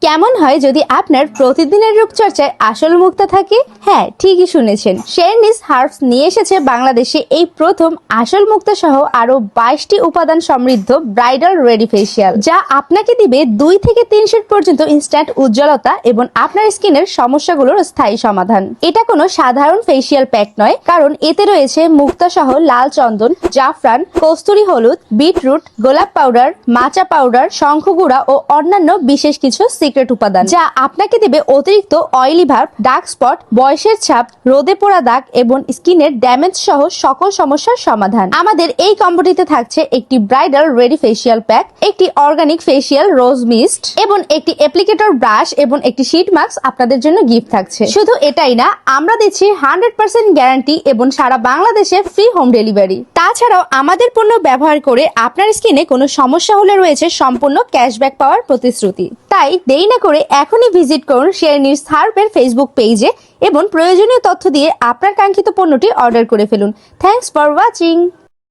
কেমন হয় যদি আপনার প্রতিদিনের রূপচর্চায় আসল মুক্তা থাকে? হ্যাঁ, ঠিকই শুনেছেন। শেরনিজ হার্বস নিয়ে এসেছে বাংলাদেশে এই প্রথম আসল মুক্তা সহ আরো 22টি উপাদান সমৃদ্ধ ব্রাইডাল রেডি ফেসিয়াল, যা আপনাকে দিবে 2 থেকে 3 সেট পর্যন্ত ইনস্ট্যান্ট উজ্জ্বলতা এবং আপনার স্কিনের সমস্যাগুলোর স্থায়ী সমাধান। এটা কোনো সাধারণ ফেসিয়াল প্যাক নয়, কারণ এতে রয়েছে মুক্তা সহ লাল চন্দন, জাফরান, কস্তুরী হলুদ, বিটরুট, গোলাপ পাউডার, মাচা পাউডার, শঙ্খগুড়া ও অন্যান্য বিশেষ কিছু সিক্রেট উপাদান, যা আপনাকে দেবে অতিরিক্ত অয়েলি ভাব, ডার্ক স্পট, বয়সের ছাপ, রোদে পোড়া দাগ এবং স্কিনের ড্যামেজ সহ সকল সমস্যার সমাধান। আমাদের এই কম্বোটিতে থাকছে একটি ব্রাইডাল রেডি ফেসিয়াল প্যাক, একটি অর্গানিক ফেসিয়াল রোজ মিস্ট এবং একটি অ্যাপ্লিকেটর ব্রাশ এবং একটি শীট মাস্ক আপনাদের জন্য গিফট থাকছে। শুধু এটাই না, আমরা দিচ্ছি 100% গ্যারান্টি এবং সারা বাংলাদেশে ফ্রি হোম ডেলিভারি। তাছাড়াও আমাদের পণ্য ব্যবহার করে আপনার স্কিনে কোনো সমস্যা হলে রয়েছে সম্পূর্ণ ক্যাশব্যাক পাওয়ার প্রতিশ্রুতি। তাই দেরি না করে এখনই ভিজিট করুন শেরনিজ হার্বের ফেসবুক পেজে এবং প্রয়োজনীয় তথ্য দিয়ে আপনার কাঙ্ক্ষিত পণ্যটি অর্ডার করে ফেলুন। Thanks for watching.